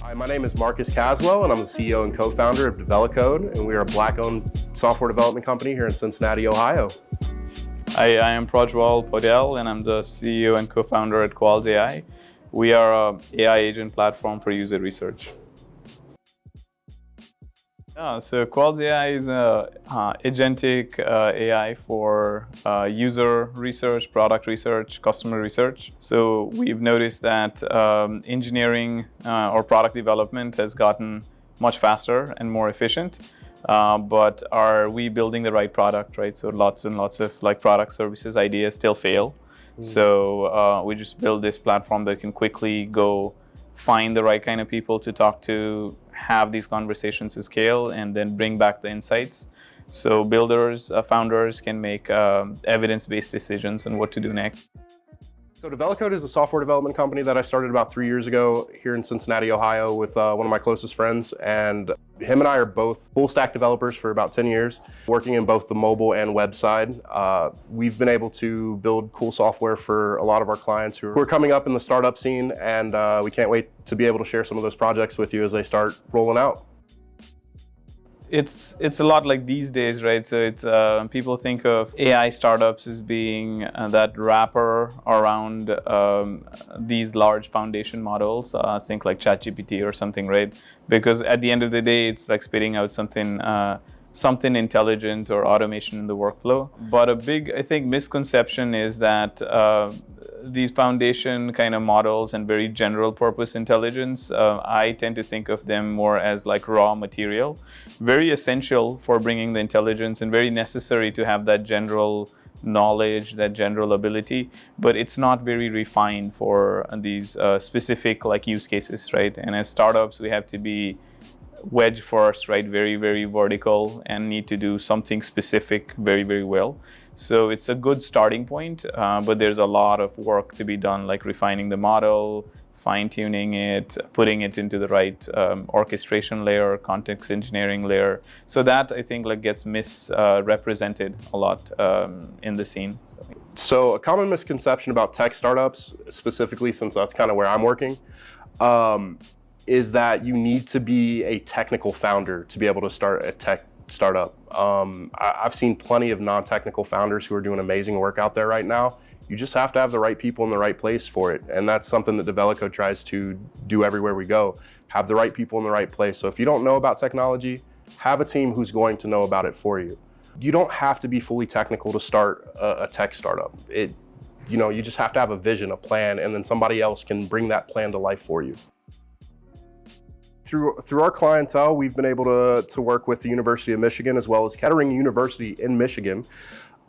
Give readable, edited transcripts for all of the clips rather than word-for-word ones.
Hi, my name is Marcus Casswell, and I'm the CEO and co-founder of Develocode, and we are a Black-owned software development company here in Cincinnati, Ohio. I am Prajwal Paudyal, and I'm the CEO and co-founder at Qualz AI. We are an AI agent platform for user research. So Qualz AI is an agentic AI for user research, product research, customer research. So we've noticed that engineering or product development has gotten much faster and more efficient. But are we building the right product, right? So lots and lots of product services ideas still fail. So we just build this platform that can quickly go find the right kind of people to talk to, have these conversations to scale, and then bring back the insights. So builders, founders can make evidence-based decisions on what to do next. So Develocode is a software development company that I started about 3 years ago here in Cincinnati, Ohio with one of my closest friends. And him and I are both full stack developers for about 10 years, working in both the mobile and web side. We've been able to build cool software for a lot of our clients who are coming up in the startup scene, and we can't wait to be able to share some of those projects with you as they start rolling out. It's a lot like these days, right? So it's people think of AI startups as being that wrapper around these large foundation models. Think like ChatGPT or something, right? Because at the end of the day, it's like spitting out something intelligent or automation in the workflow. But a big, I think, misconception is that these foundation kind of models and very general purpose intelligence, I tend to think of them more as like raw material, very essential for bringing the intelligence and very necessary to have that general knowledge, that general ability, but it's not very refined for these specific like use cases, right? And as startups, we have to be wedge first, right? Very, very vertical, and need to do something specific very, very well. So it's a good starting point, but there's a lot of work to be done, like refining the model, fine-tuning it, putting it into the right orchestration layer, context engineering layer. So that, I think, like gets misrepresented a lot in the scene. So a common misconception about tech startups, specifically since that's kind of where I'm working, is that you need to be a technical founder to be able to start a tech startup. I've seen plenty of non-technical founders who are doing amazing work out there right now. You just have to have the right people in the right place for it. And that's something that Develocode tries to do everywhere we go. Have the right people in the right place. So if you don't know about technology, have a team who's going to know about it for you. You don't have to be fully technical to start a tech startup. You just have to have a vision, a plan, and then somebody else can bring that plan to life for you. Through our clientele, we've been able to work with the University of Michigan as well as Kettering University in Michigan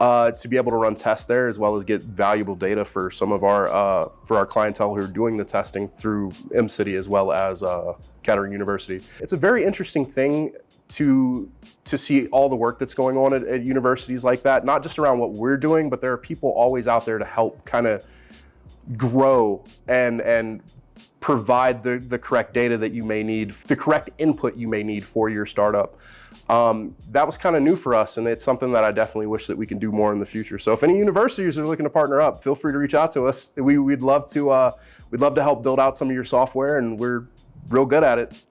to be able to run tests there, as well as get valuable data for some of our clientele who are doing the testing through MCity as well as Kettering University. It's a very interesting thing to see all the work that's going on at universities like that, not just around what we're doing, but there are people always out there to help kind of grow and provide the correct data that you may need, the correct input you may need for your startup. That was kind of new for us, and it's something that I definitely wish that we can do more in the future. So if any universities are looking to partner up, feel free to reach out to us. We'd love to help build out some of your software, and we're real good at it.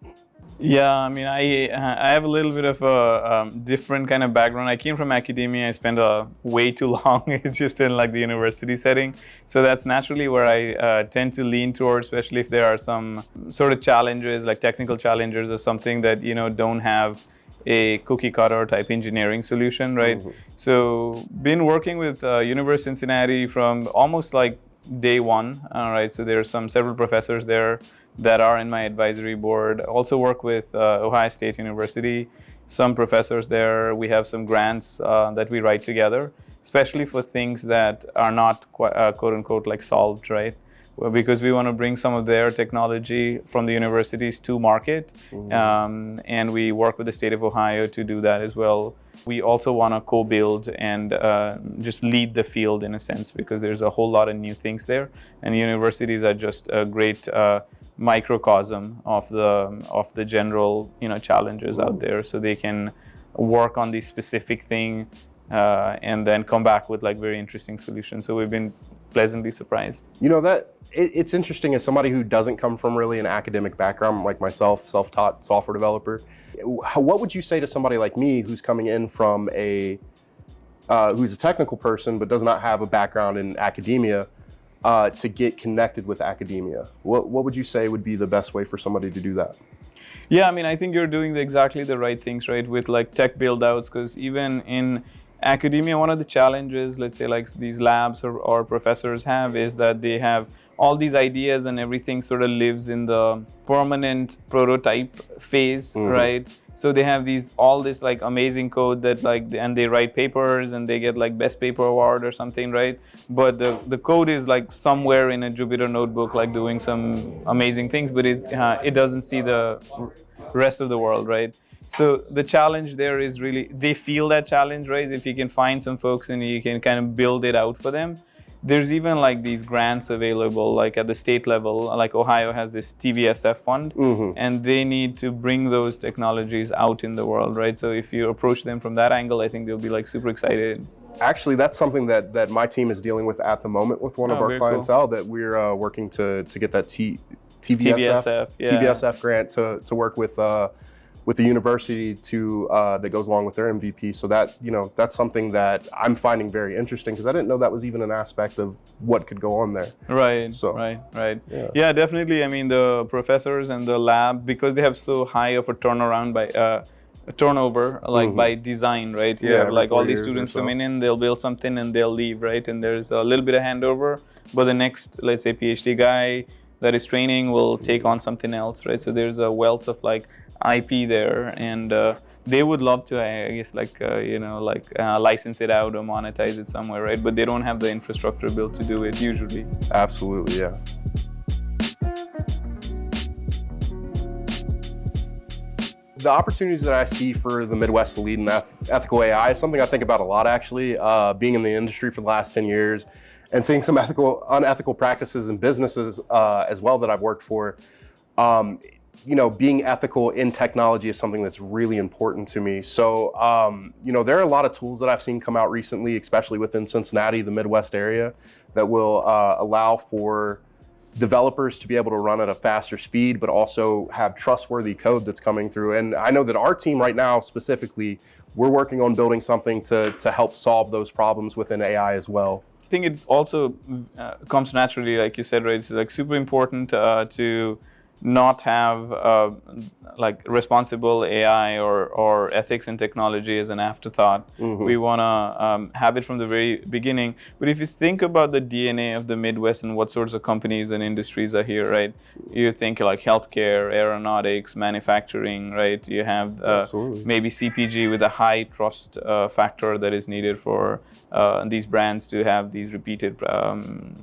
Yeah, I mean, I have a little bit of a different kind of background. I came from academia. I spent way too long just in like the university setting. So that's naturally where I tend to lean towards, especially if there are some sort of challenges, like technical challenges or something that, don't have a cookie cutter type engineering solution, right? Mm-hmm. So been working with University of Cincinnati from almost like day one, right? So there are several professors there that are in my advisory board. Also work with Ohio State University, some professors there. We have some grants that we write together, especially for things that are not quote unquote like solved, right? Because we want to bring some of their technology from the universities to market. Mm-hmm. And we work with the state of Ohio to do that as well. We also want to co-build and just lead the field in a sense, because there's a whole lot of new things there. And universities are just a great microcosm of the general challenges out there, so they can work on the specific thing and then come back with like very interesting solutions. So we've been pleasantly surprised. It's interesting as somebody who doesn't come from really an academic background like myself, self-taught software developer. What would you say to somebody like me who's coming in from who's a technical person but does not have a background in academia to get connected with academia? What would you say would be the best way for somebody to do that? Yeah, I mean, I think you're doing exactly the right things, right, with like tech build-outs, because even in academia, one of the challenges, let's say like these labs or professors have, is that they have all these ideas and everything sort of lives in the permanent prototype phase, right? So they have all this like amazing code that and they write papers and they get like best paper award or something, right? But the code is like somewhere in a Jupyter notebook, like doing some amazing things, but it doesn't see the rest of the world, right? So the challenge there is really, they feel that challenge, right? If you can find some folks and you can kind of build it out for them. There's even like these grants available, like at the state level, like Ohio has this TVSF fund, and they need to bring those technologies out in the world, right? So if you approach them from that angle, I think they'll be like super excited. Actually, that's something that my team is dealing with at the moment with one of our clientele, that we're working to get that TVSF grant to work with the university that goes along with their MVP. So that, that's something that I'm finding very interesting, because I didn't know that was even an aspect of what could go on there. Right, so, right. Yeah, definitely. I mean, the professors and the lab, because they have so high of a turnaround turnover, like by design, right? You have like all these students coming in, they'll build something and they'll leave, right? And there's a little bit of handover, but the next, let's say, PhD guy that is training will take on something else, right? So there's a wealth of like IP there, and they would love to, I guess, license it out or monetize it somewhere, right? But they don't have the infrastructure built to do it usually. Absolutely, yeah. The opportunities that I see for the Midwest to lead in ethical AI is something I think about a lot, actually, being in the industry for the last 10 years and seeing some unethical practices in businesses as well that I've worked for. Being ethical in technology is something that's really important to me. So, there are a lot of tools that I've seen come out recently, especially within Cincinnati, the Midwest area, that will allow for developers to be able to run at a faster speed, but also have trustworthy code that's coming through. And I know that our team right now, specifically, we're working on building something to help solve those problems within AI as well. I think it also comes naturally, like you said, right? It's like super important to not have like responsible AI or ethics in technology as an afterthought. We want to have it from the very beginning. But if you think about the DNA of the Midwest and what sorts of companies and industries are here, right? You think like healthcare, aeronautics, manufacturing, right? You have maybe CPG with a high trust factor that is needed for these brands to have these repeated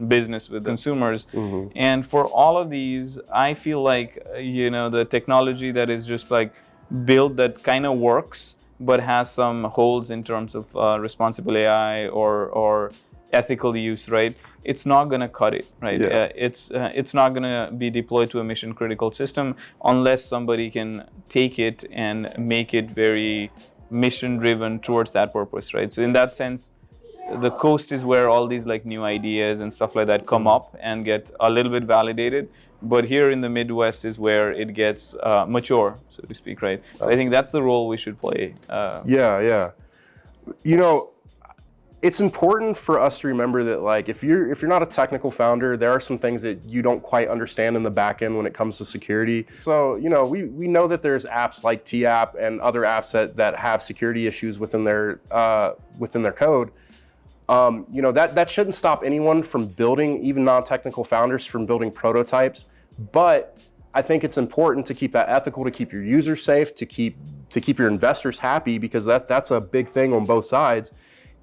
business with consumers. And for all of these, I feel like, the technology that is just like built that kind of works, but has some holes in terms of responsible AI or ethical use, right? It's not going to cut it, right? Yeah. It's not going to be deployed to a mission critical system unless somebody can take it and make it very mission driven towards that purpose, right? So in that sense, the coast is where all these like new ideas and stuff like that come up and get a little bit validated. But here in the Midwest is where it gets mature, so to speak, right? So I think that's the role we should play. Yeah. It's important for us to remember that, like, if you're not a technical founder, there are some things that you don't quite understand in the back end when it comes to security. So, we know that there's apps like TApp and other apps that have security issues within their code. That shouldn't stop anyone from building, even non-technical founders, from building prototypes. But I think it's important to keep that ethical, to keep your users safe, to keep your investors happy, because that's a big thing on both sides,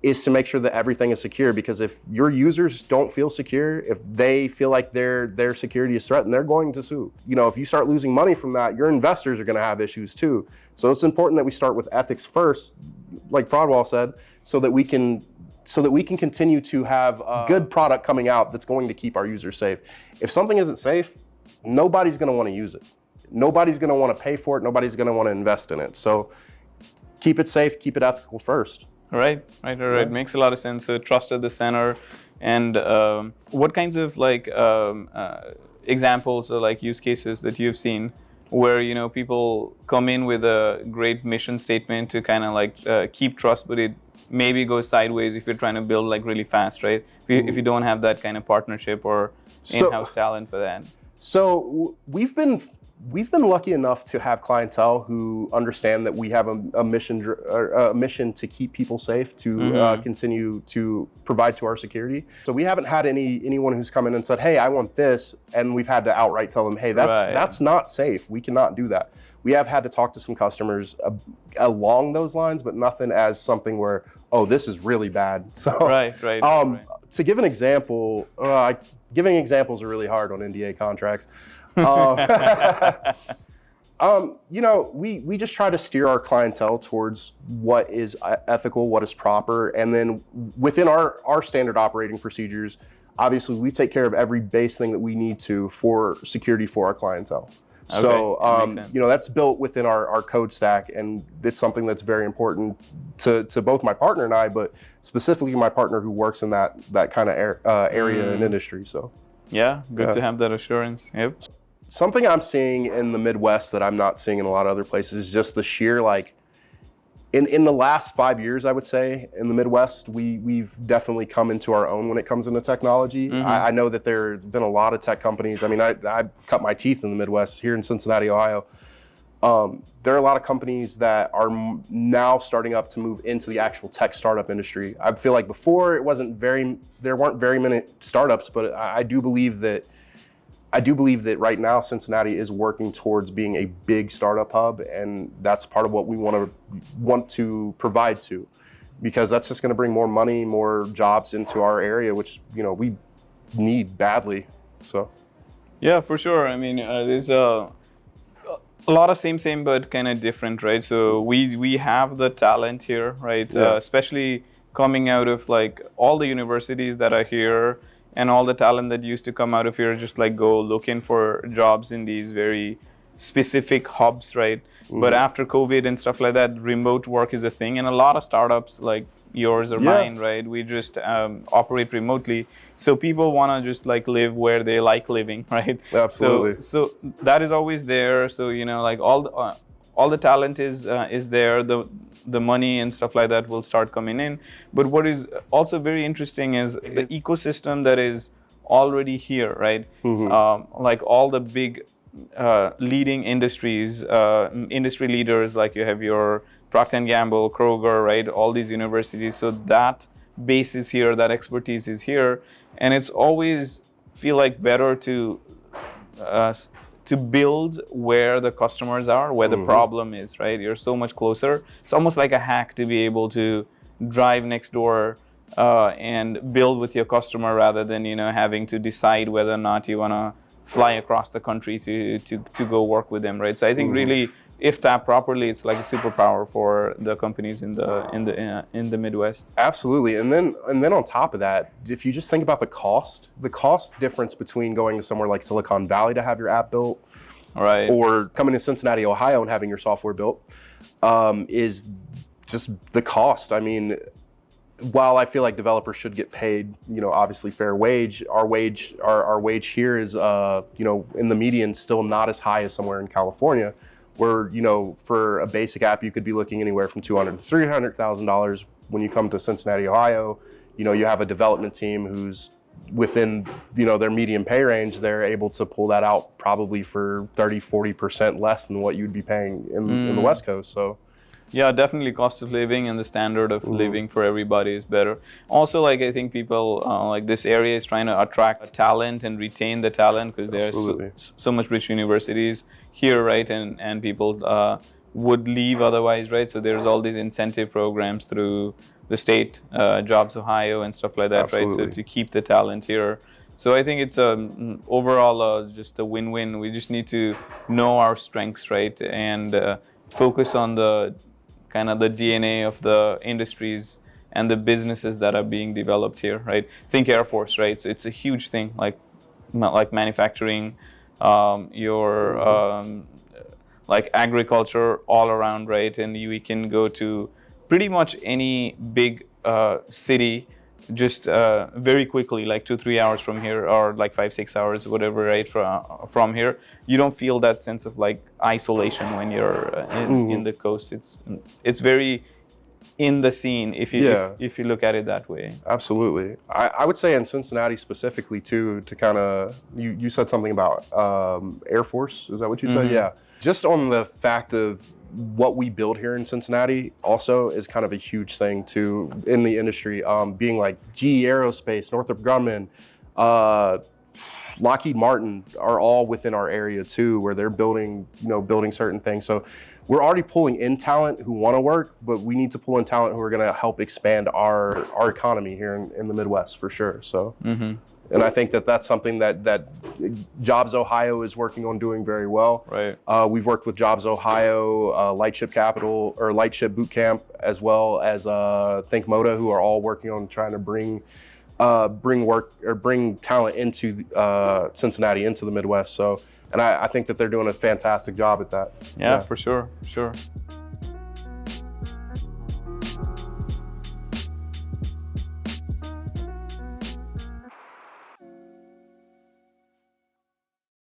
is to make sure that everything is secure. Because if your users don't feel secure, if they feel like their security is threatened, they're going to sue. If you start losing money from that, your investors are going to have issues too. So it's important that we start with ethics first, like Prajwal said, so that we can continue to have a good product coming out that's going to keep our users safe. If something isn't safe, nobody's going to want to use it. Nobody's going to want to pay for it. Nobody's going to want to invest in it. So keep it safe, keep it ethical first. Right. Makes a lot of sense. So trust at the center. And what kinds of examples or like use cases that you've seen where people come in with a great mission statement to kind of keep trust, but it maybe goes sideways if you're trying to build like really fast, right? If you don't have that kind of partnership or in-house talent for that. So we've been lucky enough to have clientele who understand that we have a mission to keep people safe, to continue to provide to our security. So we haven't had anyone who's come in and said, "Hey, I want this," and we've had to outright tell them, "Hey, that's not safe. We cannot do that." We have had to talk to some customers along those lines, but nothing as something where, "Oh, this is really bad." So right. To give an example, giving examples are really hard on NDA contracts. We just try to steer our clientele towards what is ethical, what is proper, and then within our standard operating procedures, obviously we take care of every base thing that we need to for security for our clientele. Okay, So, that's built within our code stack, and it's something that's very important to both my partner and I, but specifically my partner who works in that kind of area and industry. So, yeah, good to have that assurance. Yep. Something I'm seeing in the Midwest that I'm not seeing in a lot of other places is just the sheer in the last 5 years, I would say, in the Midwest, we've definitely come into our own when it comes into technology. I know that there have been a lot of tech companies. I mean, I cut my teeth in the Midwest here in Cincinnati, Ohio. There are a lot of companies that are now starting up to move into the actual tech startup industry. I feel like before there weren't very many startups, but I do believe that right now Cincinnati is working towards being a big startup hub, and that's part of what we want to provide to, because that's just going to bring more money, more jobs into our area, which we need badly. So, yeah, for sure. I mean, there's a lot of same but kind of different, right? So we have the talent here, right? Yeah. Especially coming out of like all the universities that are here. And all the talent that used to come out of here just go looking for jobs in these very specific hubs, right? But after COVID and stuff like that, remote work is a thing. And a lot of startups like yours or mine, right? We just operate remotely. So people want to just live where they like living, right? Absolutely. So that is always there. So, all the talent is there. The money and stuff like that will start coming in. But what is also very interesting is the ecosystem that is already here, right? Like all the big leading industries, industry leaders, like you have your Procter & Gamble, Kroger, right? All these universities. So that base is here, that expertise is here. And it's always feel like better to build where the customers are, where the problem is, right? You're so much closer. It's almost like a hack to be able to drive next door and build with your customer rather than having to decide whether or not you want to fly across the country to go work with them, right? So I think really, if tapped properly, it's like a superpower for the companies in the Midwest. Absolutely, and then on top of that, if you just think about the cost difference between going to somewhere like Silicon Valley to have your app built, right, or coming to Cincinnati, Ohio, and having your software built, is just the cost. I mean, while I feel like developers should get paid, obviously fair wage, our wage here is, in the median still not as high as somewhere in California, where, for a basic app, you could be looking anywhere from $200,000 to $300,000. When you come to Cincinnati, Ohio, you have a development team who's within, their median pay range. They're able to pull that out probably for 30-40% less than what you'd be paying in the West Coast. So, yeah, definitely cost of living and the standard of living for everybody is better. Also, I think people this area is trying to attract talent and retain the talent because there's so much rich universities here, right? And people would leave otherwise, right? So there's all these incentive programs through the state, Jobs Ohio and stuff like that, Absolutely. right? So to keep the talent here. So I think it's overall just a win-win. We just need to know our strengths, right? And focus on the kind of the DNA of the industries and the businesses that are being developed here, right? Think Air Force, right? So it's a huge thing, like manufacturing, like agriculture all around, right? And we can go to pretty much any big city just very quickly, like 2-3 hours from here, or like 5-6 hours, whatever, right, from here. You don't feel that sense of like isolation when you're in the coast. It's very in the scene if you look at it that way. Absolutely. I would say in Cincinnati specifically too, to kind of, you said something about Air Force, is that what you said? Yeah. Just on the fact of what we build here in Cincinnati also is kind of a huge thing too in the industry, being like GE Aerospace, Northrop Grumman, Lockheed Martin are all within our area too, where they're building certain things. So we're already pulling in talent who want to work, but we need to pull in talent who are going to help expand our economy here in the Midwest for sure. So, and I think that's something that Jobs Ohio is working on doing very well. Right. We've worked with Jobs Ohio, Lightship Capital, or Lightship Boot Camp, as well as Think Moda, who are all working on trying to bring talent into Cincinnati, into the Midwest. So, and I think that they're doing a fantastic job at that. Yeah, for sure.